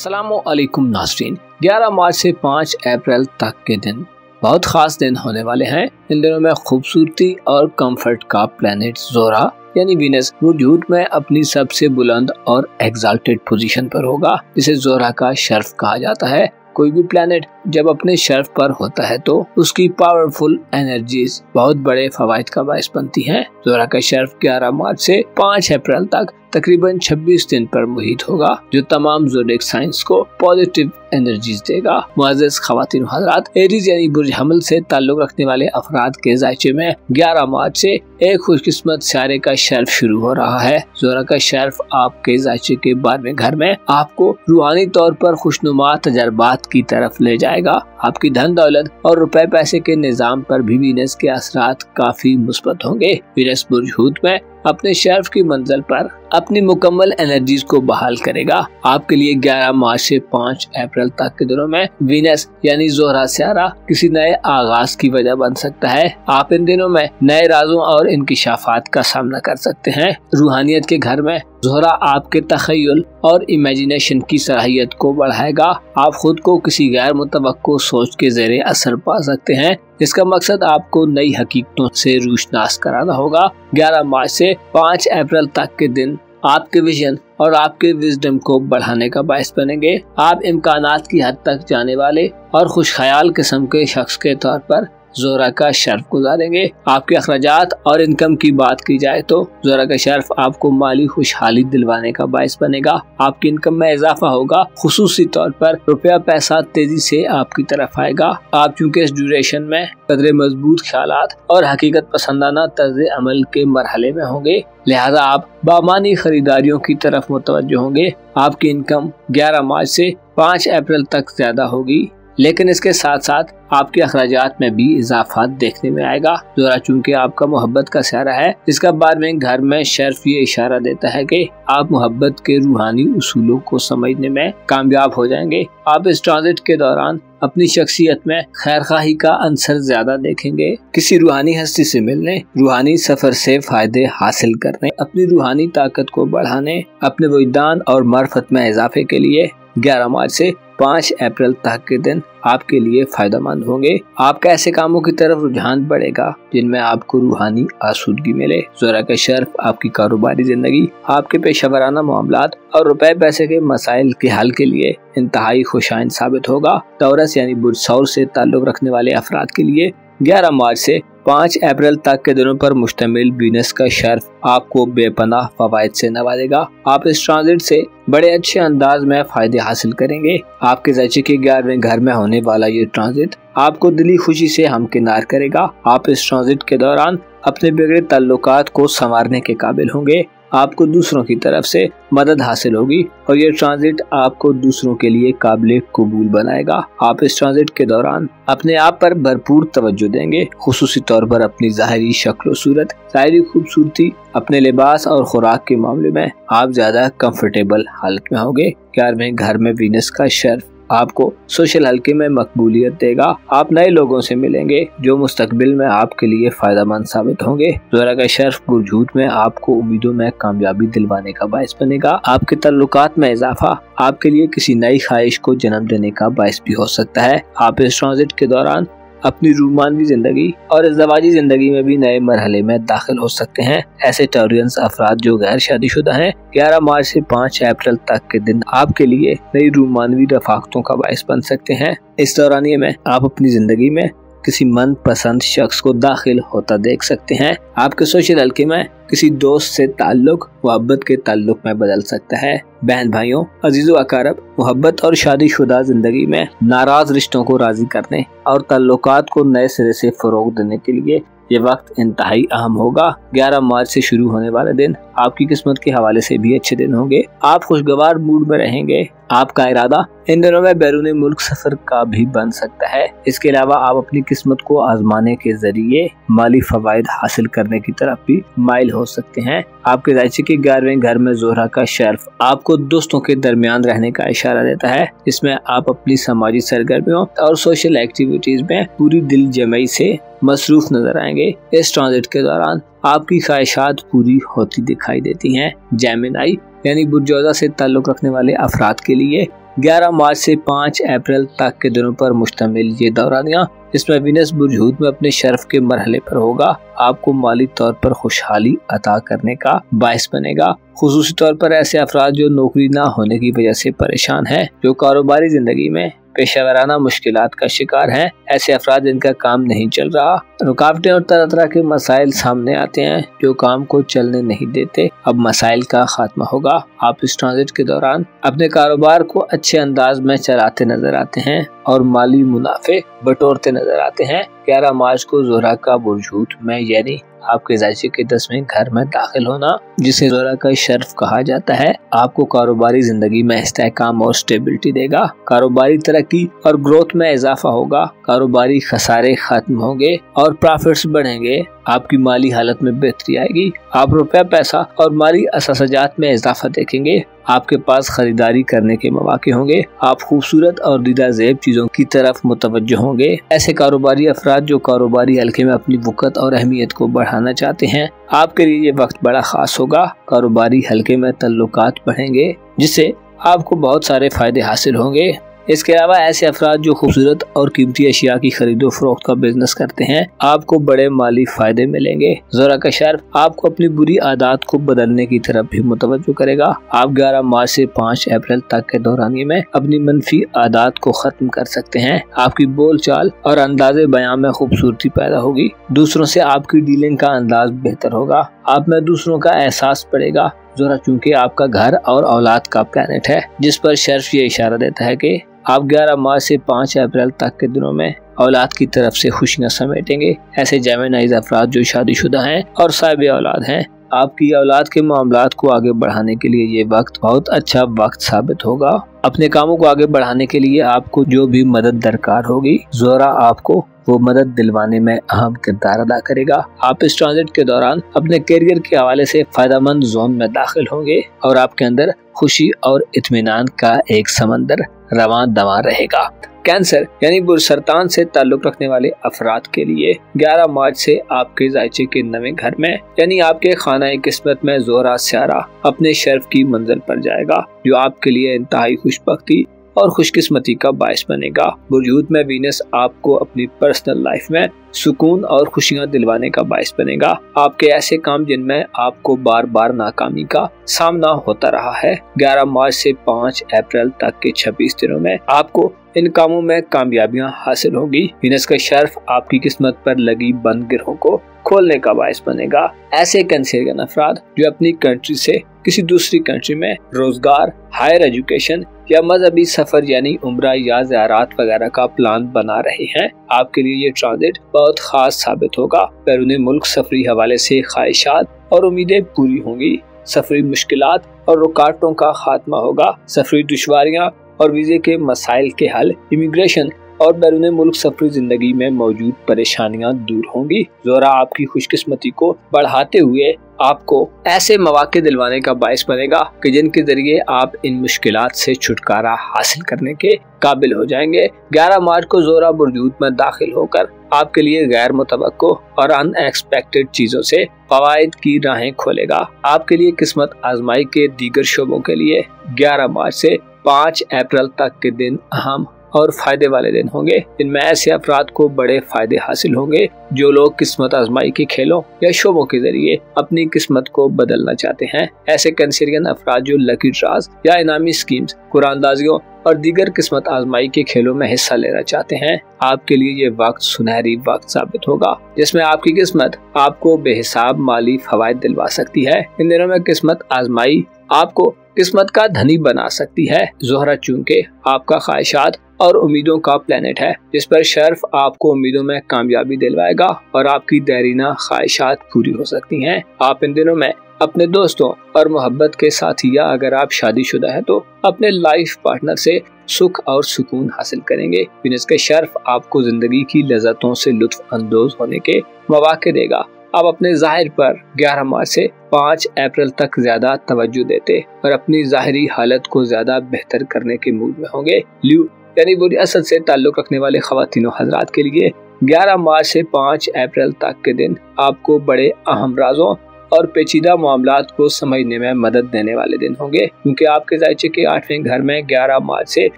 अस्सलामुअलैकुम नाज़रीन। 11 मार्च से 5 अप्रैल तक के दिन बहुत खास दिन होने वाले हैं। इन दिनों में खूबसूरती और कंफर्ट का प्लेनेट ज़ोरा यानी वीनस वजूद में अपनी सबसे बुलंद और एग्जाल्टेड पोजीशन पर होगा, जिसे ज़ोरा का शर्फ कहा जाता है। कोई भी प्लेनेट जब अपने शर्फ पर होता है तो उसकी पावरफुल एनर्जीज बहुत बड़े फवाइद का बायस बनती हैं। ज़ोरा का शर्फ 11 मार्च से 5 अप्रैल तक तकरीबन 26 दिन पर मुहित होगा, जो तमाम ज़ोडिएक साइंस को पॉजिटिव एनर्जीज देगा। मुअज़्ज़ज़ ख़वातीन व हज़रात, एरीज यानी बुर्ज हमल से ताल्लुक रखने वाले अफराद के ज़ायचे में 11 मार्च से एक खुशकिस्मत सियारे का शर्फ शुरू हो रहा है। ज़ोरा का शर्फ आपके ज़ायचे के 12वें घर में आपको रूहानी तौर पर खुशनुमा तजर्बात की तरफ ले जाएगा। आपकी धन दौलत और रुपए पैसे के निजाम पर भी वीनस के असरात काफी मुस्बत होंगे। वीनस बुर्ज हूत में अपने शर्फ की मंजिल पर अपनी मुकम्मल एनर्जीज को बहाल करेगा। आपके लिए 11 मार्च से 5 अप्रैल तक के दिनों में वीनस यानी ज़ोहरा सियारा किसी नए आगाज की वजह बन सकता है। आप इन दिनों में नए राजों और इंकिशाफात का सामना कर सकते हैं। रूहानियत के घर में ज़ोहरा आपके तख़य्युल और इमेजिनेशन की सलाहियत को बढ़ाएगा। आप खुद को किसी गैर मुतवक्को सोच के ज़ेरे असर पा सकते हैं, जिसका मकसद आपको नई हकीकतों से रूशनास कराना होगा। 11 मार्च से 5 अप्रैल तक के दिन आपके विजन और आपके विजडम को बढ़ाने का बायस बनेंगे। आप इम्कानात की हद तक जाने वाले और खुश ख्याल किस्म के शख्स के तौर पर ज़ोरा का शर्फ गुजारेंगे। आपके अखराजात और इनकम की बात की जाए तो ज़ोरा का शर्फ आपको माली खुशहाली दिलवाने का बायस बनेगा। आपकी इनकम में इजाफा होगा, खुसूसी तौर पर रुपया पैसा तेजी से आपकी तरफ आएगा। आप चूँकि इस ड्यूरेशन में कदरे मजबूत ख्यालात और हकीकत पसंदाना तर्ज अमल के मरहले में होंगे, लिहाजा आप बामानी खरीदारियों की तरफ मुतवज्जो होंगे। आपकी इनकम 11 मार्च से 5 अप्रैल तक ज्यादा होगी, लेकिन इसके साथ साथ आपके अखराजात में भी इजाफा देखने में आएगा। ज़ोरा चूँकि आपका मोहब्बत का सियारा है, जिसका 12वें घर में शर्फ ये इशारा देता है कि आप मोहब्बत के रूहानी उसूलों को समझने में कामयाब हो जाएंगे। आप इस ट्रांजिट के दौरान अपनी शख्सियत में खैरखाही का अंसर ज्यादा देखेंगे। किसी रूहानी हस्ती से मिलने, रूहानी सफर से फायदे हासिल करने, अपनी रूहानी ताकत को बढ़ाने, अपने वजदान और मार्फत में इजाफे के लिए 11 मार्च से 5 अप्रैल तक के दिन आपके लिए फायदेमंद होंगे। आपका ऐसे कामों की तरफ रुझान बढ़ेगा जिनमें आपको रूहानी आसूदगी मिले। ज़ोरा का शर्फ आपकी कारोबारी जिंदगी, आपके पेशेवराना मामलात और रुपए पैसे के मसाइल के हल के लिए इंतहाई खुशाइन साबित होगा। टॉरस यानी बुर्ज सौर से ताल्लुक रखने वाले अफराद के लिए 11 मार्च से 5 अप्रैल तक के दिनों पर मुश्तमिल वीनस का शर्फ आपको बेपनाह फवाइद से नवाजेगा। आप इस ट्रांजिट से बड़े अच्छे अंदाज में फायदे हासिल करेंगे। आपके ज़ायचे के 11वें घर में होने वाला ये ट्रांजिट आपको दिली खुशी से हमकिनार करेगा। आप इस ट्रांजिट के दौरान अपने बिगड़े ताल्लुकात को संवारने के काबिल होंगे। आपको दूसरों की तरफ से मदद हासिल होगी और ये ट्रांजिट आपको दूसरों के लिए काबिल कबूल बनाएगा। आप इस ट्रांजिट के दौरान अपने आप पर भरपूर तवज्जो देंगे, खुसूसी तौर पर अपनी ज़ाहिरी शक्ल और सूरत, ज़ाहिरी खूबसूरती, अपने लिबास और खुराक के मामले में आप ज्यादा कंफर्टेबल हालत में होंगे। 11वें घर में वीनस का शर्फ आपको सोशल हल्के में मकबूलियत देगा। आप नए लोगों से मिलेंगे जो मुस्तकबिल में आपके लिए फायदेमंद साबित होंगे। ज़ोरा का शर्फ बुर्ज हूत में आपको उम्मीदों में कामयाबी दिलवाने का बायस बनेगा। आपके ताल्लुकात में इजाफा आपके लिए किसी नई ख्वाहिश को जन्म देने का बायस भी हो सकता है। आप इस ट्रांजिट के दौरान अपनी रूमानवी जिंदगी और इज़्ज़वाजी जिंदगी में भी नए मरहले में दाखिल हो सकते हैं। ऐसे टॉरियंस अफराद जो गैर शादीशुदा हैं, 11 मार्च से 5 अप्रैल तक के दिन आपके लिए नई रूमानवी रफाकतों का बायस बन सकते हैं। इस दौरानिए में आप अपनी जिंदगी में किसी मनपसंद शख्स को दाखिल होता देख सकते हैं। आपके सोशल हल्के में किसी दोस्त से ताल्लुक मोहब्बत के ताल्लुक में बदल सकता है। बहन भाइयों, अजीजों अकारब, मोहब्बत और शादीशुदा जिंदगी में नाराज रिश्तों को राजी करने और ताल्लुकात को नए सिरे से फरोग देने के लिए ये वक्त इंतहाई अहम होगा। 11 मार्च से शुरू होने वाले दिन आपकी किस्मत के हवाले से भी अच्छे दिन होंगे। आप खुशगवार मूड में रहेंगे। आपका इरादा इन दिनों में बैरून मुल्क सफर का भी बन सकता है। इसके अलावा आप अपनी किस्मत को आजमाने के जरिए माली फवायद हासिल करने की तरफ भी माइल हो सकते हैं। आपके ज़ायचे के 11वें घर में ज़ोहरा का शर्फ आपको दोस्तों के दरमियान रहने का इशारा देता है, जिसमें आप अपनी समाजी सरगर्मियों और सोशल एक्टिविटीज में पूरी दिल जमई से मसरूफ नजर आएंगे। इस ट्रांजिट के दौरान आपकी ख्वाहिशात पूरी होती दिखाई देती हैं। जेमिनी यानी बुर्जोजा से ताल्लुक रखने वाले अफराद के लिए 11 मार्च से 5 अप्रैल तक के दिनों पर मुश्तमिल ये दौरानिया, इसमें वीनस बुर्ज हूत में अपने शर्फ के मरहले पर होगा, आपको माली तौर पर खुशहाली अता करने का बाइस बनेगा। खुसूसी तौर पर ऐसे अफराद जो नौकरी ना होने की वजह से परेशान हैं, जो कारोबारी जिंदगी में पेशेवराना मुश्किलात का शिकार हैं, ऐसे अफराद जिनका काम नहीं चल रहा, रुकावटें और तरह तरह के मसाइल सामने आते हैं जो काम को चलने नहीं देते, अब मसाइल का खात्मा होगा। आप इस ट्रांजिट के दौरान अपने कारोबार को अच्छे अंदाज में चलाते नजर आते हैं और माली मुनाफे बटोरते नजर आते हैं। 11 मार्च को ज़ोहरा का बुर्ज हूत में यानी आपके ज़ायचे के 10वें घर में दाखिल होना, जिसे ज़ोहरा का शर्फ कहा जाता है, आपको कारोबारी जिंदगी में इस्तेहकाम और स्टेबिलिटी देगा। कारोबारी तरक्की और ग्रोथ में इजाफा होगा, कारोबारी खसारे खत्म होंगे और प्रॉफिट्स बढ़ेंगे, आपकी माली हालत में बेहतरी आएगी, आप रुपया पैसा और माली असासजात में इजाफा देखेंगे, आपके पास खरीदारी करने के मौके होंगे, आप खूबसूरत और दीदा ज़ेब चीजों की तरफ मुतवज्जो होंगे। ऐसे कारोबारी अफराद जो कारोबारी हल्के में अपनी वक़्त और अहमियत को बढ़ाना चाहते हैं, आपके लिए ये वक्त बड़ा खास होगा। कारोबारी हल्के में तल्लुकात बढ़ेंगे, जिससे आपको बहुत सारे फायदे हासिल होंगे। इसके अलावा ऐसे अफराद जो खूबसूरत और कीमती अशिया की खरीदो फरोख्त का बिजनेस करते हैं, आपको बड़े माली फायदे मिलेंगे। ज़ोहरा का शर्फ आपको अपनी बुरी आदत को बदलने की तरफ भी मुतवज्जो करेगा। आप 11 मार्च से 5 अप्रैल तक के दौरानिए में अपनी मनफी आदत को खत्म कर सकते हैं। आपकी बोल चाल और अंदाजे बयान में खूबसूरती पैदा होगी, दूसरों से आपकी डीलिंग का अंदाज बेहतर होगा, आप में दूसरों का एहसास पड़ेगा। ज़ोहरा चूँकि आपका घर और औलाद का प्लैनेट है, जिस पर शर्फ ये इशारा देता है कि आप 11 मार्च से 5 अप्रैल तक के दिनों में औलाद की तरफ से खुशियां समेटेंगे। ऐसे जेमिनाइज अफराद जो शादीशुदा हैं और साहिब औलाद हैं, आपकी औलाद के मामलात को आगे बढ़ाने के लिए ये वक्त बहुत अच्छा वक्त साबित होगा। अपने कामों को आगे बढ़ाने के लिए आपको जो भी मदद दरकार होगी, ज़ोहरा आपको वो मदद दिलवाने में अहम किरदार अदा करेगा। आप इस ट्रांजिट के दौरान अपने करियर के हवाले से फायदेमंद जोन में दाखिल होंगे और आपके अंदर खुशी और इत्मीनान का एक समंदर रवां दवा रहेगा। कैंसर यानी बुरसरतान से ताल्लुक रखने वाले अफराद के लिए 11 मार्च से आपके ज़ायचे के 9वें घर में यानी आपके खाना किस्मत में ज़ोहरा स्यारा अपने शर्फ की मंजिल पर जाएगा, जो आपके लिए इंतहाई खुशबख्ती और खुशकिस्मती का बायस बनेगा। बुर्ज हूत में वीनस आपको अपनी पर्सनल लाइफ में सुकून और खुशियां दिलवाने का बायस बनेगा। आपके ऐसे काम जिनमें आपको बार बार नाकामी का सामना होता रहा है, 11 मार्च से 5 अप्रैल तक के 26 दिनों में आपको इन कामों में कामयाबियां हासिल होगी। वीनस का शर्फ आपकी किस्मत पर लगी बंद गिरहों को खोलने का बायस बनेगा। ऐसे कैंसरियन अफराद जो अपनी कंट्री से किसी दूसरी कंट्री में रोजगार, हायर एजुकेशन या मजहबी सफर यानी उम्रा या ज़ियारत वगैरह का प्लान बना रहे हैं, आपके लिए ये ट्रांजिट बहुत खास साबित होगा। बैरून मुल्क सफरी हवाले से ख्वाहिशात और उम्मीदें पूरी होंगी, सफरी मुश्किलात और रुकावटों का खात्मा होगा, सफरी दुश्वारियां और वीजे के मसाइल के हल, इमिग्रेशन और बैरून मुल्क सफरी जिंदगी में मौजूद परेशानियां दूर होंगी। ज़ोहरा आपकी खुशकिस्मती को बढ़ाते हुए आपको ऐसे मौके दिलवाने का बायस बनेगा कि जिनके जरिए आप इन मुश्किलात से छुटकारा हासिल करने के काबिल हो जाएंगे। 11 मार्च को ज़ोहरा बुर्ज हूत में दाखिल होकर आपके लिए गैर मुतवक्को और अनएक्सपेक्टेड चीजों से फवायद की राहें खोलेगा। आपके लिए किस्मत आजमाई के दीगर शोबों के लिए 11 मार्च से 5 अप्रैल तक के दिन अहम और फायदे वाले दिन होंगे। इनमें ऐसे अफराद को बड़े फायदे हासिल होंगे जो लोग किस्मत आजमाई के खेलों या शोबों के जरिए अपनी किस्मत को बदलना चाहते हैं। ऐसे कैंसरियन अफराद जो लकी ड्राज या इनामी स्कीम्स, कुरानदाजियों और दीगर किस्मत आजमाई के खेलों में हिस्सा लेना चाहते हैं, आपके लिए ये वक्त सुनहरी वक्त साबित होगा, जिसमें आपकी किस्मत आपको बेहिसाब माली फवायद दिलवा सकती है। इन दिनों में किस्मत आजमाई आपको किस्मत का धनी बना सकती है। ज़ोहरा चूंकि आपका ख्वाहिशात और उम्मीदों का प्लेनेट है, जिस पर शर्फ आपको उम्मीदों में कामयाबी दिलवाएगा और आपकी देरीना ख्वाहिशात पूरी हो सकती हैं। आप इन दिनों में अपने दोस्तों और मोहब्बत के साथी या अगर आप शादीशुदा है तो अपने लाइफ पार्टनर से सुख और सुकून हासिल करेंगे। वीनस का शर्फ आपको जिंदगी की लज़्ज़तों से लुत्फ अंदोज होने के मौके देगा। आप अपने ज़ाहिर पर 11 मार्च से 5 अप्रैल तक ज्यादा तवज्जो देते और अपनी ज़ाहिरी हालत को ज्यादा बेहतर करने के मूड में होंगे। ल्यू यानी बुरी असद से ताल्लुक रखने वाले ख़वातीन हज़रात के लिए 11 मार्च से 5 अप्रैल तक के दिन आपको बड़े अहम राजों और पेचीदा मामलात को समझने में मदद देने वाले दिन होंगे, क्योंकि आपके ज़ायचे के 8वें घर में 11 मार्च से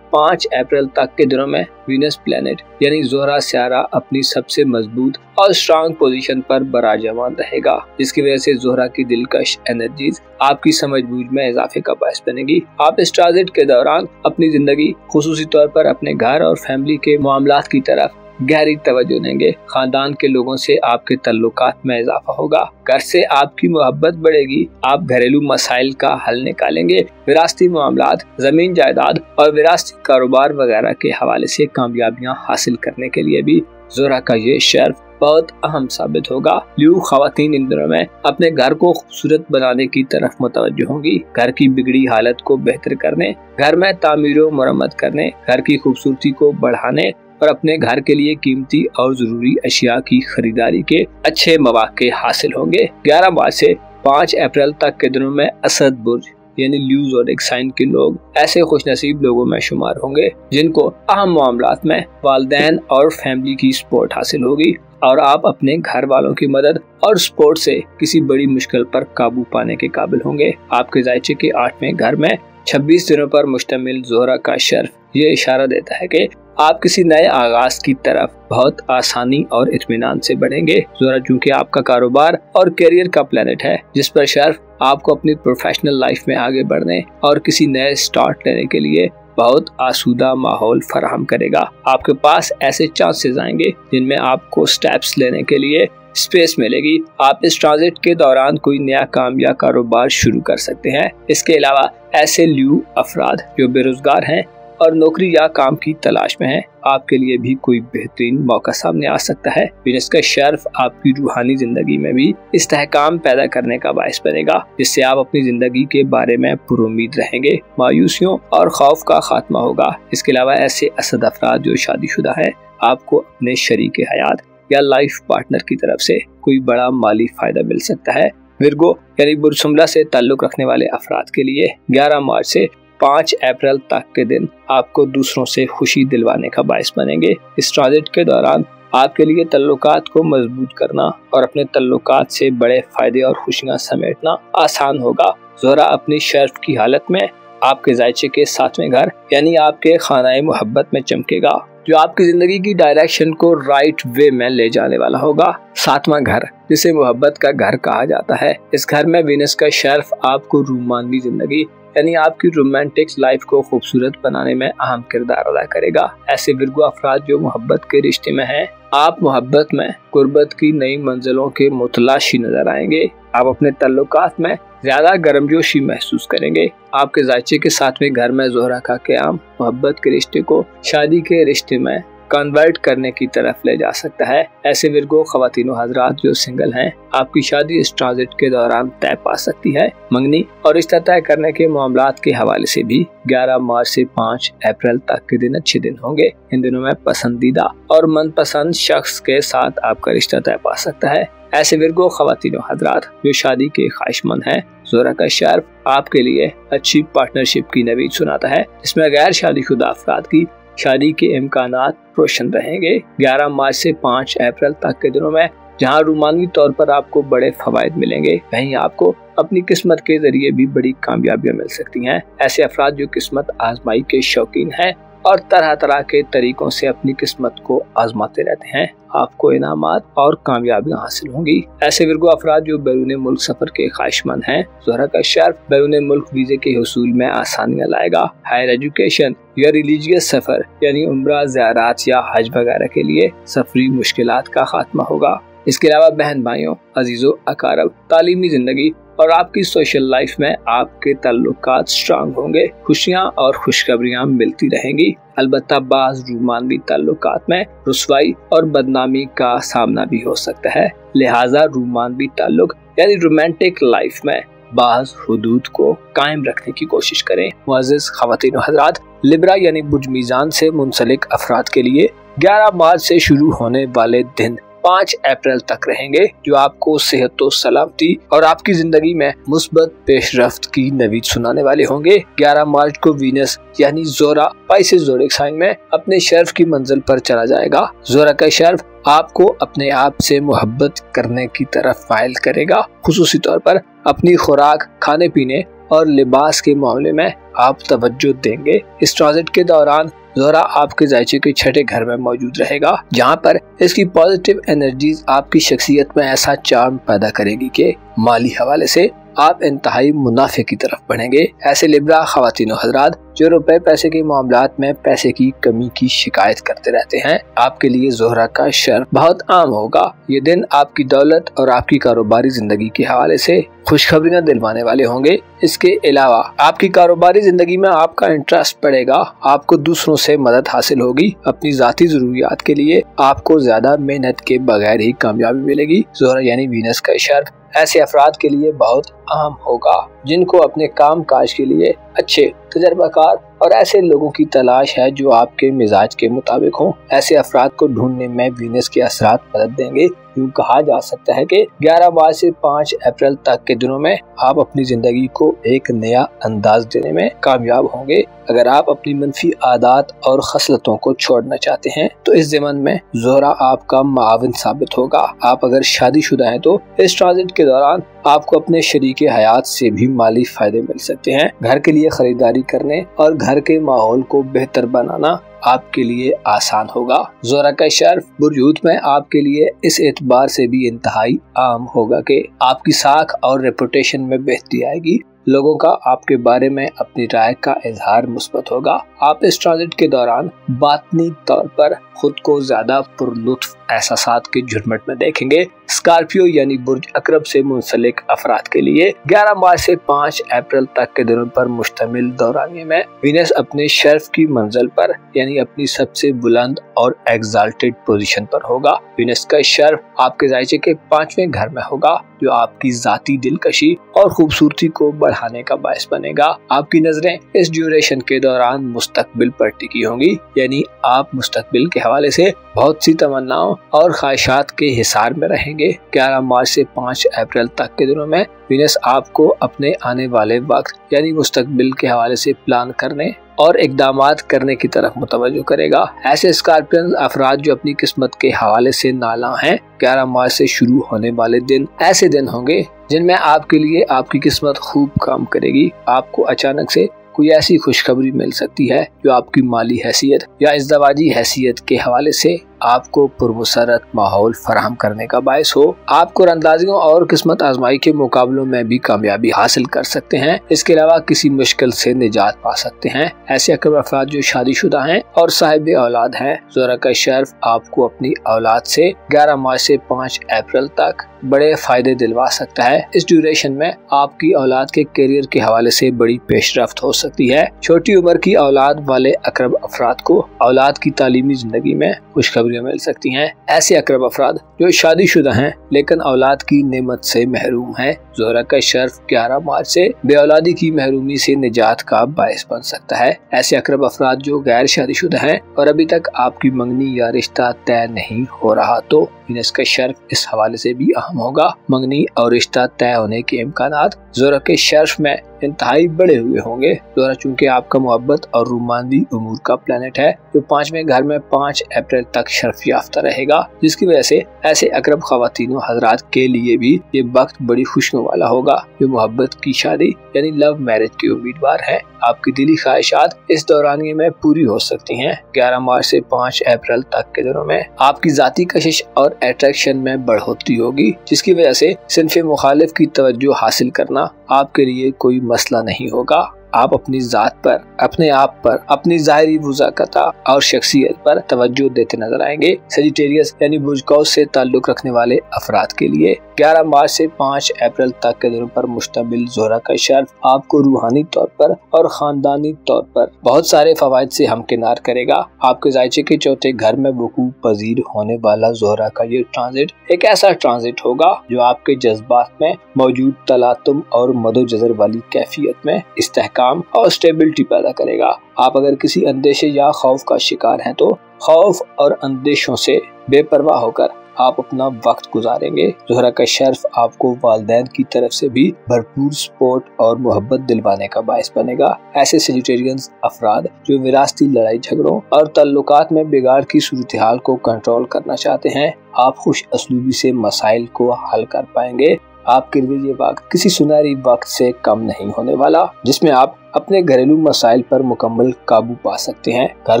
5 अप्रैल तक के दिनों में वीनस प्लैनेट यानी ज़ोहरा सियारा अपनी सबसे मजबूत और स्ट्रांग पोजीशन पर बराजमान रहेगा, जिसकी वजह से ज़ोहरा की दिलकश एनर्जीज आपकी समझबूझ में इजाफे का बायस बनेगी। आप इस ट्रांजिट के दौरान अपनी जिंदगी खुसूसी तौर पर अपने घर और फैमिली के मामलात की तरफ गहरी तवज्जो देंगे। खानदान के लोगों से आपके तल्लुकात में इजाफा होगा, घर से आपकी मोहब्बत बढ़ेगी, आप घरेलू मसाइल का हल निकालेंगे, विरासती मामलात, जमीन जायदाद और विरासती कारोबार वगैरह के हवाले से कामयाबियां हासिल करने के लिए भी ज़ोहरा का ये शर्फ बहुत अहम साबित होगा। लियो खवातीन इन दिनों में अपने घर को खूबसूरत बनाने की तरफ मुतवज्जो होंगी, घर की बिगड़ी हालत को बेहतर करने, घर में तामीर व मरम्मत करने, घर की खूबसूरती को बढ़ाने और अपने घर के लिए कीमती और जरूरी अशिया की खरीदारी के अच्छे मौके हासिल होंगे। 11 मार्च से 5 अप्रैल तक के दिनों में असद बुर्ज यानी लियो ज़ोडिक साइन के लोग ऐसे खुशनसीब लोगों में शुमार होंगे जिनको अहम मामलात में वालिदैन और फैमिली की सपोर्ट हासिल होगी और आप अपने घर वालों की मदद और सपोर्ट से किसी बड़ी मुश्किल पर काबू पाने के काबिल होंगे। आपके ज़ायचे के 8वें घर में 26 दिनों पर मुश्तमिल ज़ोहरा का शर्फ ये इशारा देता है कि आप किसी नए आगाज की तरफ बहुत आसानी और इत्मीनान से बढ़ेंगे। ज़ोहरा चूंकि आपका कारोबार और करियर का प्लेनेट है, जिस पर शर्फ आपको अपनी प्रोफेशनल लाइफ में आगे बढ़ने और किसी नए स्टार्ट लेने के लिए बहुत आसूदा माहौल फराहम करेगा। आपके पास ऐसे चांसेस आएंगे जिनमें आपको स्टेप्स लेने के लिए स्पेस मिलेगी। आप इस ट्रांजिट के दौरान कोई नया काम या कारोबार शुरू कर सकते हैं। इसके अलावा ऐसे लियो अफराद जो बेरोजगार हैं और नौकरी या काम की तलाश में हैं, आपके लिए भी कोई बेहतरीन मौका सामने आ सकता है। वीनस का शर्फ आपकी रूहानी जिंदगी में भी इस्तेहकाम पैदा करने का बायस बनेगा, जिससे आप अपनी जिंदगी के बारे में पुरुम्मीद रहेंगे। मायूसियों और खौफ का खात्मा होगा। इसके अलावा ऐसे असद अफराद जो शादीशुदा है, आपको अपने शरीक हयात या लाइफ पार्टनर की तरफ से कोई बड़ा माली फायदा मिल सकता है। विर्गो यानी बुरसुमला से ताल्लुक रखने वाले अफराद के लिए 11 मार्च से 5 अप्रैल तक के दिन आपको दूसरों से खुशी दिलवाने का बायस बनेंगे। इस ट्रांजिट के दौरान आपके लिए तल्लुकात को मजबूत करना और अपने तल्लुकात से बड़े फायदे और खुशियां समेटना आसान होगा। ज़ोहरा अपनी शर्फ की हालत में आपके ज़ायचे के 7वें घर यानी आपके खानाए मोहब्बत में चमकेगा, जो आपकी जिंदगी की डायरेक्शन को राइट वे में ले जाने वाला होगा। 7वां घर जिसे मोहब्बत का घर कहा जाता है, इस घर में वीनस का शर्फ आपको रूमानवी जिंदगी यानी आपकी रोमांटिक लाइफ को खूबसूरत बनाने में अहम किरदार अदा करेगा। ऐसे विर्गो अफराद जो मोहब्बत के रिश्ते में हैं, आप मोहब्बत में कुर्बत की नई मंजिलों के मुतलाशी नजर आएंगे। आप अपने तल्लुकात में ज्यादा गर्मजोशी महसूस करेंगे। आपके ज़ायचे के 7वें घर में ज़ोहरा का क़याम मोहब्बत के रिश्ते को शादी के रिश्ते में कन्वर्ट करने की तरफ ले जा सकता है। ऐसे विर्गो ख़वातीनो हज़रात जो सिंगल हैं, आपकी शादी इस ट्रांजिट के दौरान तय पा सकती है। मंगनी और रिश्ता तय करने के मामलात के हवाले से भी 11 मार्च से 5 अप्रैल तक के दिन अच्छे दिन होंगे। इन दिनों में पसंदीदा और मनपसंद शख्स के साथ आपका रिश्ता तय पा सकता है। ऐसे विर्गो ख़वातीनो हज़रात जो शादी के ख्वाहिशमंद हैं, ज़ोहरा का शर्फ आपके लिए अच्छी पार्टनरशिप की नवीद सुनाता है, जिसमें गैर शादीशुदा अफराद की शादी के इम्कानात रोशन रहेंगे। 11 मार्च से 5 अप्रैल तक के दिनों में जहां रूमानी तौर पर आपको बड़े फवायद मिलेंगे, वहीं आपको अपनी किस्मत के जरिए भी बड़ी कामयाबियां मिल सकती हैं। ऐसे अफराद जो किस्मत आजमाई के शौकीन हैं और तरह तरह के तरीकों से अपनी किस्मत को आजमाते रहते हैं, आपको इनामात और कामयाबियां हासिल होंगी। ऐसे विर्गो अफराद जो बैरून मुल्क सफर के ख्वाहिशमंद हैं, ज़ोहरा का शर्फ बैरून मुल्क वीजे के हुसूल में आसानियां लाएगा। हायर एजुकेशन या रिलीजियस सफर यानी उम्रा, ज़ियारत या हज वगैरह के लिए सफरी मुश्किलात का खात्मा होगा। इसके अलावा बहन भाइयों, अजीजों, अकारब, तालीमी जिंदगी और आपकी सोशल लाइफ में आपके ताल्लुकात स्ट्रांग होंगे। खुशियां और खुशखबरियां मिलती रहेंगी। अलबत्ता बाज रूमानवी ताल्लुकात में रुसवाई और बदनामी का सामना भी हो सकता है। लिहाजा रूमानवी ताल्लुक यानी रोमांटिक लाइफ में बाज हुदूद को कायम रखने की कोशिश करें। मुअज़्ज़िज़ ख़वातीन हज़रात, लिब्रा यानी बुर्ज मीज़ान से मुंसलिक अफराद के लिए 11 मार्च से शुरू होने वाले दिन 5 अप्रैल तक रहेंगे, जो आपको सेहत और सलामती और आपकी जिंदगी में मुस्बत पेशरफ्त की नवीद सुनाने वाले होंगे। 11 मार्च को वीनस यानी ज़ोरा पाइसेस ज़ोडिएक साइन में अपने शर्फ की मंजिल पर चला जाएगा। ज़ोरा का शर्फ आपको अपने आप से मोहब्बत करने की तरफ माइल करेगा। खुसूसी तौर पर अपनी खुराक, खाने पीने और लिबास के मामले में आप तवज्जो देंगे। इस ट्रांजिट के दौरान ज़ोरा आपके जायचे के छठे घर में मौजूद रहेगा, जहां पर इसकी पॉजिटिव एनर्जीज आपकी शख्सियत में ऐसा चार्म पैदा करेगी कि माली हवाले से आप इंतहाई मुनाफे की तरफ बढ़ेंगे। ऐसे लिब्रा ख़वातीनो हज़रात जो रुपए पैसे के मामलात में पैसे की कमी की शिकायत करते रहते हैं, आपके लिए ज़ोहरा का शर्फ बहुत आम होगा। ये दिन आपकी दौलत और आपकी कारोबारी जिंदगी के हवाले से खुशखबरियां दिलवाने वाले होंगे। इसके अलावा आपकी कारोबारी जिंदगी में आपका इंटरेस्ट बढ़ेगा, आपको दूसरों से मदद हासिल होगी। अपनी जाती जरूरियात के लिए आपको ज्यादा मेहनत के बगैर ही कामयाबी मिलेगी। ज़ोहरा यानी वीनस का शर्फ ऐसे अफराद के लिए बहुत अहम होगा जिनको अपने काम काज के लिए अच्छे तजर्बाकार और ऐसे लोगों की तलाश है जो आपके मिजाज के मुताबिक हों। ऐसे अफराद को ढूंढने में वीनस के असरात मदद देंगे। यूँ कहा जा सकता है कि 11 मार्च से 5 अप्रैल तक के दिनों में आप अपनी जिंदगी को एक नया अंदाज देने में कामयाब होंगे। अगर आप अपनी मनफी आदत और खसलतों को छोड़ना चाहते हैं तो इस ज़मन में ज़ोहरा आपका माविन साबित होगा। आप अगर शादीशुदा हैं तो इस ट्रांजिट के दौरान आपको अपने शरीके हयात से भी माली फायदे मिल सकते हैं। घर के लिए खरीदारी करने और घर के माहौल को बेहतर बनाना आपके लिए आसान होगा। ज़ोहरा का शर्फ बुर्ज हूत में आपके लिए इस एतबार से भी इंतहाई आम होगा कि आपकी साख और रेपुटेशन में बेहतरी आएगी। लोगों का आपके बारे में अपनी राय का इजहार मुस्बत होगा। आप इस ट्रांजिट के दौरान बातनी तौर पर खुद को ज्यादा पुरलुत्फ एहसासात के झुरमुट में देखेंगे। स्कॉर्पियो यानी बुर्ज अकरब से मुंसलिक अफराद के लिए 11 मार्च से 5 अप्रैल तक के दिनों पर मुश्तमिल दौरानिये में वीनस अपने शर्फ की मंजिल पर यानी अपनी सबसे बुलंद और एग्जाल्टेड पोजीशन पर होगा। वीनस का शर्फ आपके जायचे के 5वें घर में होगा, जो आपकी जाती दिलकशी और खूबसूरती को बढ़ाने का बायस बनेगा। आपकी नजरें इस ड्यूरेशन के दौरान मुस्तकबिल पर टिकी होंगी, यानी आप मुस्तकबिल के हवाले से बहुत सी तमन्नाओं और ख्वाहिशात के हिसार में रहेंगे। 11 मार्च से 5 अप्रैल तक के दिनों में वीनस आपको अपने आने वाले वक्त यानी मुस्तकबिल के हवाले से प्लान करने और इकदामात करने की तरफ मुतवज्जो करेगा। ऐसे स्कॉर्पियन अफराद जो अपनी किस्मत के हवाले से नाला हैं, 11 मार्च से शुरू होने वाले दिन ऐसे दिन होंगे जिनमें आपके लिए आपकी किस्मत खूब काम करेगी। आपको अचानक से कोई ऐसी खुशखबरी मिल सकती है जो आपकी माली हैसियत या इज़्दवाजी हैसियत के हवाले से आपको पुरमसरत माहौल फराहम करने का बायस हो। आप कुरानंदाजियों और किस्मत आजमाई के मुकाबलों में भी कामयाबी हासिल कर सकते हैं। इसके अलावा किसी मुश्किल से निजात पा सकते हैं। ऐसे अकरब अफराद जो शादीशुदा हैं और साहिब औलाद हैं, ज़ोहरा का शर्फ आपको अपनी औलाद से 11 मार्च से 5 अप्रैल तक बड़े फायदे दिलवा सकता है। इस ड्यूरेशन में आपकी औलाद के करियर के हवाले से बड़ी पेशरफ्त हो सकती है। छोटी उम्र की औलाद वाले अकरब अफराद को औलाद की तालीमी जिंदगी में खुशखबरी मिल सकती हैं। ऐसे अकरब अफराद जो शादीशुदा हैं लेकिन औलाद की नेमत से महरूम हैं, ज़ोहरा का शर्फ 11 मार्च से बेऔलादी की महरूमी से निजात का बायस बन सकता है। ऐसे अकरब अफराद जो गैर शादीशुदा हैं और अभी तक आपकी मंगनी या रिश्ता तय नहीं हो रहा तो वीनस का शर्फ इस हवाले से भी अहम होगा। मंगनी और रिश्ता तय होने के इम्कानात ज़ोहरा के शर्फ में इंतहाई बड़े हुए होंगे। ज़ोहरा चूंकि आपका मोहब्बत और रोमानी उमूर का प्लेनेट है जो 5वें घर में 5 अप्रैल तक शर्फ याफ्ता रहेगा, जिसकी वजह से ऐसे अकरब ख़वातीनों हज़रात के लिए भी ये वक्त बड़ी खुशियों वाला होगा जो मोहब्बत की शादी यानी लव मैरिज की उम्मीदवार है। आपकी दिली ख्वाहिशात इस दौरानिये में पूरी हो सकती हैं। 11 मार्च से 5 अप्रैल तक के दिनों में आपकी जाती कशिश और अट्रैक्शन में बढ़ोतरी होगी, जिसकी वजह से सिन्फ़े मुखालिफ की तवज्जो हासिल करना आपके लिए कोई मसला नहीं होगा। आप अपनी जात पर, अपने आप पर, अपनी ज़ाहिरी वज़ाकता और शख्सियत पर तवज्जो देते नजर आएंगे। सजिटेरियस यानी बुर्ज कौस से ताल्लुक रखने वाले अफराद के लिए 11 मार्च से 5 अप्रैल तक के दिनों पर मुश्तमिल ज़ोहरा का शर्फ आपको रूहानी तौर पर और खानदानी तौर पर बहुत सारे फवाइद से हमकिनार करेगा। आपके जायचे के चौथे घर में वकूअ पजीर होने वाला ज़ोहरा का ये ट्रांजिट एक ऐसा ट्रांजिट होगा जो आपके जज्बात में मौजूद तलातुम और मदोजज़र वाली कैफियत में इस्तेहकाम और स्टेबिलिटी पैदा करेगा। आप अगर किसी अंदेशे या खौफ का शिकार हैं तो खौफ और अंदेशों से बेपरवाह होकर आप अपना वक्त गुजारेंगे। ज़ोहरा का शर्फ आपको वालिदैन की तरफ से भी भरपूर सपोर्ट और मोहब्बत दिलवाने का बायस बनेगा। ऐसे सेजिटेरियन अफराद जो विरासती लड़ाई झगड़ों और ताल्लुकात में बिगाड़ की सूरत हाल को कंट्रोल करना चाहते हैं, आप खुश असलूबी से मसाइल को हल कर पाएंगे। आपके लिए ये वक्त किसी सुनहरी वक्त से कम नहीं होने वाला, जिसमें आप अपने घरेलू मसाइल पर मुकम्मल काबू पा सकते हैं। घर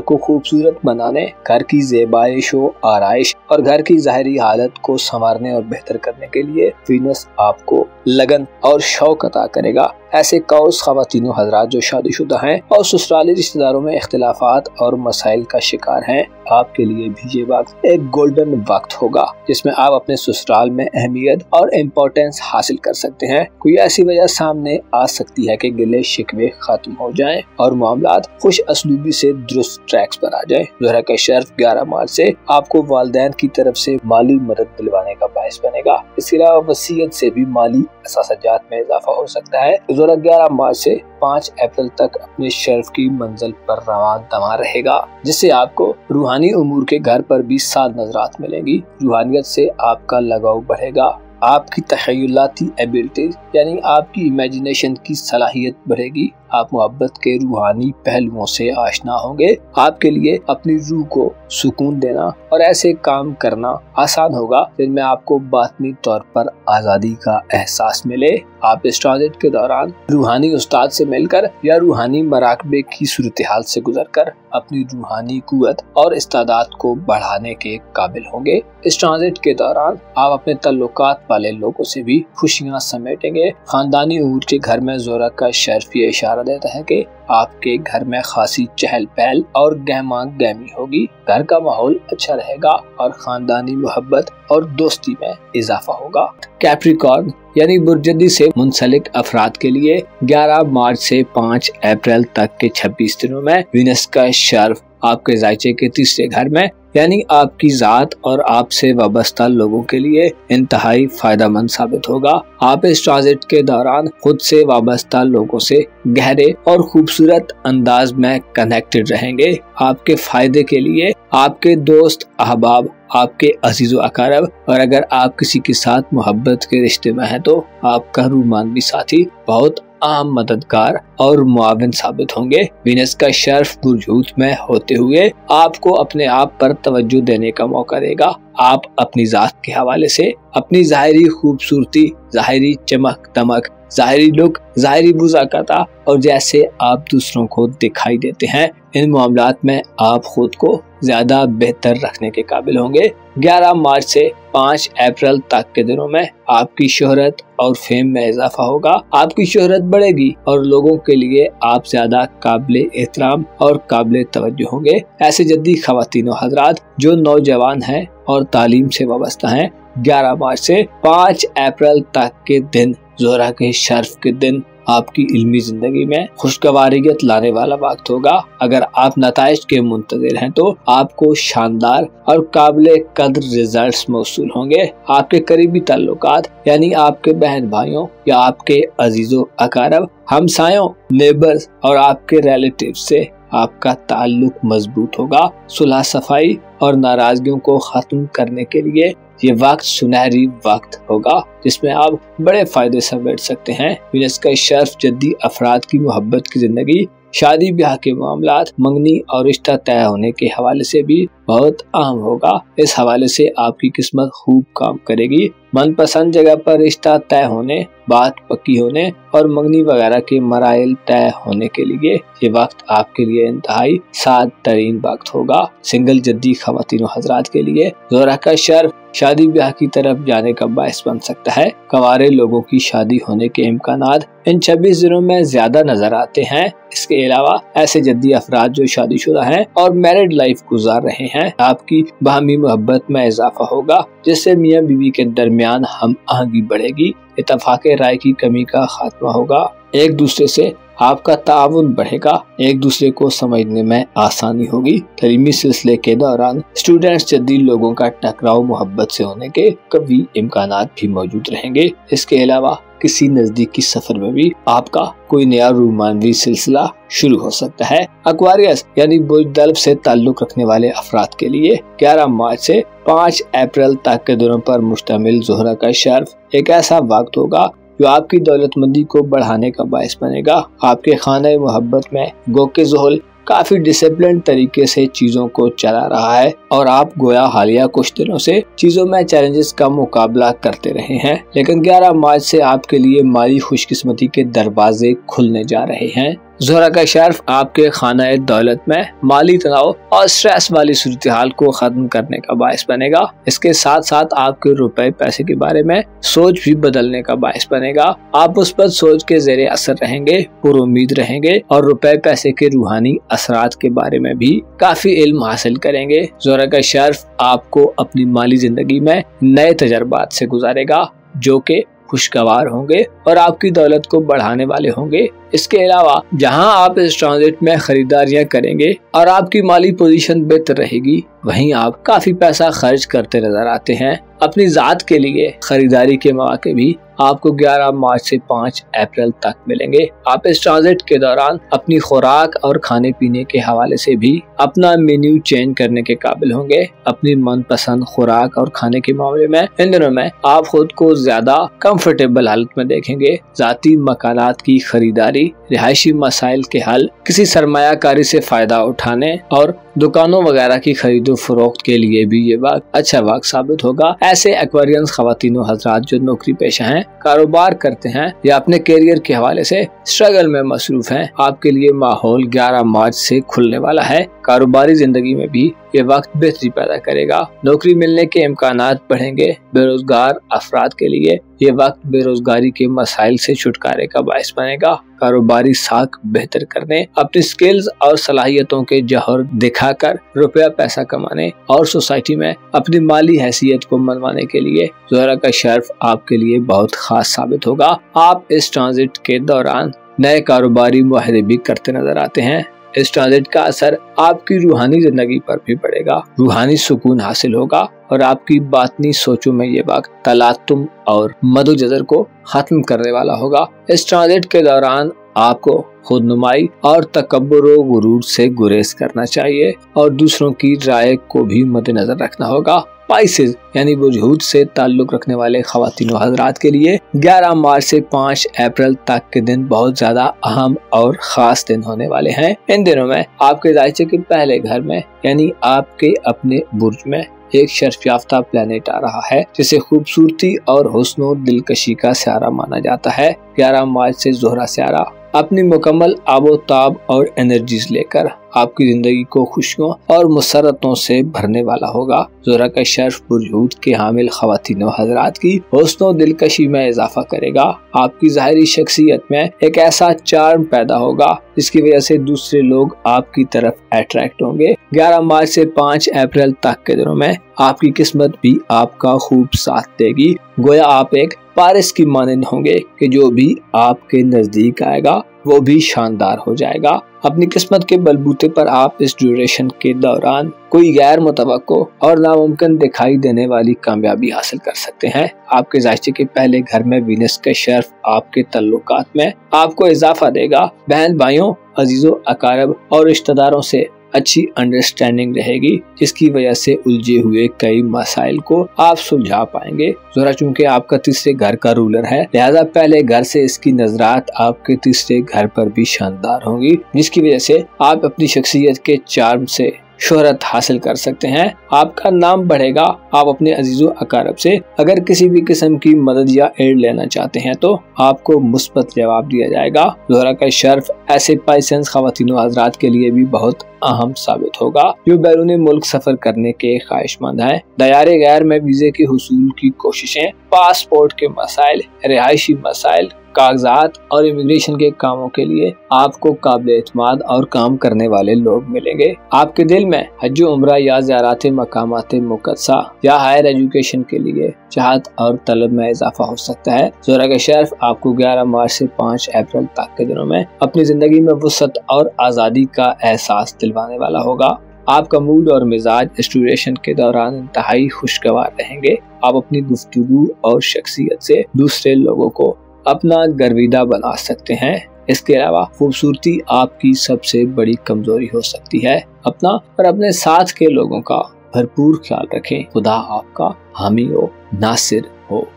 को खूबसूरत बनाने, घर की ज़ेबाइश व आराइश और घर की ज़ाहिरी हालत को संवारने और बेहतर करने के लिए वीनस आपको लगन और शौक अता करेगा। ऐसे कौस ख़वातीन हज़रात जो शादीशुदा हैं और ससुराली रिश्तेदारों में इख्तिलाफात और मसाइल का शिकार हैं, आपके लिए भी ये वक्त एक गोल्डन वक्त होगा, जिसमें आप अपने ससुराल में अहमियत और इम्पोर्टेंस हासिल कर सकते हैं। कोई ऐसी वजह सामने आ सकती है कि गिले शिकवे खत्म हो जाएं और मामलात खुश असलूबी से दुरुस्त ट्रैक्स पर आ जाएं। ज़ोहरा का शर्फ 11 मार्च से आपको वालिदैन की तरफ से माली मदद दिलवाने का बायस बनेगा। इसके अलावा वसीयत से भी माली असासाजात में इजाफा हो सकता है। ज़ोहरा 11 मार्च से 5 अप्रैल तक अपने शर्फ की मंजिल पर रवान दमा रहेगा, जिससे आपको रूहानी उमूर के घर पर भी साथ नजरात मिलेंगी। रूहानियत से आपका लगाव बढ़ेगा। आपकी तख़य्युलाती एबिलिटीज यानी आपकी इमेजिनेशन की सलाहियत बढ़ेगी। आप मोहब्बत के रूहानी पहलुओं से आशना होंगे। आपके लिए अपनी रूह को सुकून देना और ऐसे काम करना आसान होगा जिनमें आपको बातनी तौर पर आज़ादी का एहसास मिले। आप इस ट्रांजिट के दौरान रूहानी उस्ताद से मिलकर या रूहानी मराकबे की सूरत हाल से गुजरकर अपनी रूहानी कुव्वत और इस्तादात को बढ़ाने के काबिल होंगे। इस ट्रांजिट के दौरान आप अपने तल्लुकात वाले लोगों से भी खुशियां समेटेंगे। खानदानी उमूर के घर में ज़ोहरा का शर्फ ये इशारा देता है कि आपके घर में खासी चहल पहल और गहमा गहमी होगी। घर का माहौल अच्छा रहेगा और खानदानी मोहब्बत और दोस्ती में इजाफा होगा। कैप्रिकॉर्न यानी बुर्जदी से मुंसलिक अफराद के लिए 11 मार्च से 5 अप्रैल तक के 26 दिनों में वीनस का शर्फ आपके जायचे के तीसरे घर में यानी आपकी जात और आपसे वाबस्ता लोगों के लिए इंतहाई फायदेमंद साबित होगा। आप इस ट्रांजिट के दौरान खुद से वाबस्ता लोगों से गहरे और खूबसूरत अंदाज में कनेक्टेड रहेंगे। आपके फायदे के लिए आपके दोस्त, अहबाब, आपके अजीज़ो अकारब और अगर आप किसी के साथ मोहब्बत के रिश्ते में हैं तो आपका रूमानवी साथी बहुत अहम मददगार और मुआविन साबित होंगे। वीनस का शर्फ बुर्जूत में होते हुए आपको अपने आप पर तवज्जो देने का मौका देगा। आप अपनी जात के हवाले से अपनी ज़ाहिरी खूबसूरती, ज़ाहिरी चमक दमक, ज़ाहिरी लुक, ज़ाहिरी बुज़ाकता और जैसे आप दूसरों को दिखाई देते हैं, इन मामलात में आप खुद को ज्यादा बेहतर रखने के काबिल होंगे। 11 मार्च से 5 अप्रैल तक के दिनों में आपकी शोहरत और फेम में इजाफा होगा। आपकी शोहरत बढ़ेगी और लोगों के लिए आप ज्यादा काबिल एहतराम और काबिल तवज्जो होंगे। ऐसे जद्दी ख़वातीन और हज़रात जो नौजवान हैं और तालीम से वाबस्ता हैं, 11 मार्च से 5 अप्रैल तक के दिन ज़ोहरा के शर्फ के दिन आपकी इल्मी जिंदगी में खुशगवारियत लाने वाला वक्त होगा। अगर आप नताइज के मुंतज़िर हैं तो आपको शानदार और काबिल कद्र रिजल्ट्स मौसूल होंगे। आपके करीबी ताल्लुकात यानी आपके बहन भाइयों या आपके अजीजों अकारब, हमसायों, नेबर्स और आपके रिलेटिव से आपका ताल्लुक मजबूत होगा। सुलह सफाई और नाराजगियों को खत्म करने के लिए ये वक्त सुनहरी वक्त होगा जिसमें आप बड़े फायदे समेट सकते हैं। वीनस का शर्फ जद्दी अफराद की मोहब्बत की जिंदगी, शादी ब्याह के मामलात, मंगनी और रिश्ता तय होने के हवाले से भी बहुत अहम होगा। इस हवाले से आपकी किस्मत खूब काम करेगी। मनपसंद जगह पर रिश्ता तय होने, बात पक्की होने और मंगनी वगैरह के मराइल तय होने के लिए ये वक्त आपके लिए इंतहाई साद तरीन वक्त होगा। सिंगल जद्दी ख़वातीन हज़रात के लिए ज़ोहरा का शर्फ शादी ब्याह की तरफ जाने का बायस बन सकता है। कंवारे लोगों की शादी होने के इम्कानात इन 26 दिनों में ज्यादा नजर आते हैं। इसके अलावा ऐसे जद्दी अफराद जो शादीशुदा हैं और मैरिड लाइफ गुजार रहे हैं, आपकी बाहमी मोहब्बत में इजाफा होगा जिससे मियाँ बीवी के दरमियान हम आहंगी बढ़ेगी। इत्तफाक़े राय की कमी का खात्मा होगा। एक दूसरे से आपका ताउन बढ़ेगा। एक दूसरे को समझने में आसानी होगी। तलीमी सिलसिले के दौरान स्टूडेंट्स जद्दी लोगों का टकराव मोहब्बत से होने के कभी इम्कानात भी मौजूद रहेंगे। इसके अलावा किसी नजदीकी सफर में भी आपका कोई नया रोमांवी सिलसिला शुरू हो सकता है। एक्वेरियस यानी बुज़दल्फ से ताल्लुक रखने वाले अफराद के लिए 11 मार्च से 5 अप्रैल तक के दिनों पर मुश्तमिल ज़ोहरा का शर्फ एक ऐसा वक्त होगा जो आपकी दौलतमंदी को बढ़ाने का बायस बनेगा। आपके खाने मोहब्बत में गो के ज़ोहल काफी डिसिप्लिन तरीके से चीजों को चला रहा है और आप गोया हालिया कुछ दिनों से चीजों में चैलेंजेस का मुकाबला करते रहे हैं, लेकिन 11 मार्च से आपके लिए माली खुशकिस्मती के दरवाजे खुलने जा रहे हैं। ज़ोहरा का शर्फ आपके खाना दौलत में माली तनाव और स्ट्रेस वाली सूरत हाल को खत्म करने का बायस बनेगा। इसके साथ साथ आपके रुपए पैसे के बारे में सोच भी बदलने का बायस बनेगा। आप मुस्बत सोच के ज़ेरे असर रहेंगे, पुरुम्मीद रहेंगे और रुपए पैसे के रूहानी असरात के बारे में भी काफी इल्म हासिल करेंगे। ज़ोहरा का शर्फ आपको अपनी माली जिंदगी में नए तजर्बात से गुजारेगा जो कि खुशगवार होंगे और आपकी दौलत को बढ़ाने वाले होंगे। इसके अलावा जहां आप इस ट्रांजिट में खरीदारियां करेंगे और आपकी माली पोजीशन बेहतर रहेगी, वहीं आप काफी पैसा खर्च करते नजर आते हैं। अपनी जात के लिए खरीदारी के मौके भी आपको 11 मार्च से 5 अप्रैल तक मिलेंगे। आप इस ट्रांजिट के दौरान अपनी खुराक और खाने पीने के हवाले से भी अपना मेन्यू चेंज करने के काबिल होंगे। अपनी मनपसंद खुराक और खाने के मामले में इन दिनों में आप खुद को ज्यादा कंफर्टेबल हालत में देखेंगे। जाती मकानात की खरीदारी, रिहायशी मसाइल के हल, किसी सरमायाकारी से फायदा उठाने और दुकानों वगैरह की खरीदो फरोख्त के लिए भी ये वक्त अच्छा वक्त साबित होगा। ऐसे एक्वेरियंस ख्वातीन हजरात जो नौकरी पेशा हैं, कारोबार करते हैं या अपने कैरियर के हवाले से स्ट्रगल में मसरूफ हैं, आपके लिए माहौल 11 मार्च से खुलने वाला है। कारोबारी जिंदगी में भी ये वक्त बेहतरी पैदा करेगा। नौकरी मिलने के इम्कानात बढ़ेंगे। बेरोजगार अफराद के लिए ये वक्त बेरोजगारी के मसाइल से छुटकारे का बायस बनेगा। कारोबारी साख बेहतर करने, अपनी स्किल्स और सलाहियतों के जौहर दिखाकर रुपया पैसा कमाने और सोसाइटी में अपनी माली हैसियत को मनवाने के लिए ज़ोहरा का शर्फ आपके लिए बहुत खास साबित होगा। आप इस ट्रांजिट के दौरान नए कारोबारी मुआहदे भी करते नजर आते हैं। इस ट्रांजिट का असर आपकी रूहानी जिंदगी पर भी पड़ेगा। रूहानी सुकून हासिल होगा और आपकी बातनी सोचों में ये वक्त तलातुम और मदोजजर को खत्म करने वाला होगा। इस ट्रांजिट के दौरान आपको खुदनुमाई और तकब्बुर व गुरूर से गुरेज करना चाहिए और दूसरों की राय को भी मद्देनजर रखना होगा। स्पाइसेस यानी वजूद से ताल्लुक रखने वाले ख्वातीन व हज़रात के लिए 11 मार्च से 5 अप्रैल तक के दिन बहुत ज्यादा अहम और खास दिन होने वाले हैं। इन दिनों में आपके दायचे के पहले घर में यानी आपके अपने बुर्ज में एक शर्फ याफ्ता प्लेनेट आ रहा है जिसे खूबसूरती और हुस्न दिलकशी का सियारा माना जाता है। 11 मार्च से ज़ोहरा सियारा अपनी मुकम्मल आबोताब और एनर्जीज लेकर आपकी जिंदगी को खुशियों और मुसरतों से भरने वाला होगा। ज़ोहरा का शर्फ वजूद के हामिल ख्वातीन व हज़रात की हुस्न और दिलकशी में इजाफा करेगा। आपकी ज़ाहिरी शख्सियत में एक ऐसा चार्म पैदा होगा जिसकी वजह से दूसरे लोग आपकी तरफ अट्रैक्ट होंगे। 11 मार्च से 5 अप्रैल तक के दिनों में आपकी किस्मत भी आपका खूब साथ देगी। गोया आप एक पारिस की मानंद होंगे कि जो भी आपके नजदीक आएगा वो भी शानदार हो जाएगा। अपनी किस्मत के बलबूते पर आप इस ड्यूरेशन के दौरान कोई गैर मुतवक्को और नामुमकिन दिखाई देने वाली कामयाबी हासिल कर सकते हैं। आपके जायचे के पहले घर में वीनस का शर्फ आपके तल्लुकात में आपको इजाफा देगा। बहन भाइयों, अजीजों, अकारब और रिश्तेदारों से अच्छी अंडरस्टैंडिंग रहेगी जिसकी वजह से उलझे हुए कई मसाइल को आप सुलझा पाएंगे। ज़ोहरा चूंकि आपका तीसरे घर का रूलर है, लिहाजा पहले घर से इसकी नजरात आपके तीसरे घर पर भी शानदार होंगी जिसकी वजह से आप अपनी शख्सियत के चार्म से शोहरत हासिल कर सकते हैं। आपका नाम बढ़ेगा। आप अपने अजीजों अकारब से अगर किसी भी किस्म की मदद या एड लेना चाहते हैं तो आपको मुस्बत जवाब दिया जाएगा। ज़ोहरा का शर्फ ऐसे पाइसेंस ख्वातीन व हज़रात के लिए भी बहुत अहम साबित होगा जो बैरून मुल्क सफर करने के ख्वाहिशमंद हैं। दयारे गैर में वीजे के हुसूल की कोशिशें, पासपोर्ट के मसाइल, रिहायशी मसाइल, कागजात और इमिग्रेशन के कामों के लिए आपको काबिल एतमाद और काम करने वाले लोग मिलेंगे। आपके दिल में हज उम्रा या ज़ियारत मकामात मुक़द्दसा या हायर एजुकेशन के लिए चाहत और तलब में इजाफा हो सकता है। ज़ोहरा का शर्फ आपको 11 मार्च से 5 अप्रैल तक के दिनों में अपनी जिंदगी में वुसअत और आज़ादी का एहसास दिलवाने वाला होगा। आपका मूड और मिजाज इस ड्यूरेशन के दौरान इंतहाई खुशगवार रहेंगे। आप अपनी गुफ्तगू और शख्सियत से दूसरे लोगों को अपना गर्विदा बना सकते हैं। इसके अलावा खूबसूरती आपकी सबसे बड़ी कमजोरी हो सकती है। अपना और अपने साथ के लोगों का भरपूर ख्याल रखें। खुदा आपका हामी हो, नासिर हो।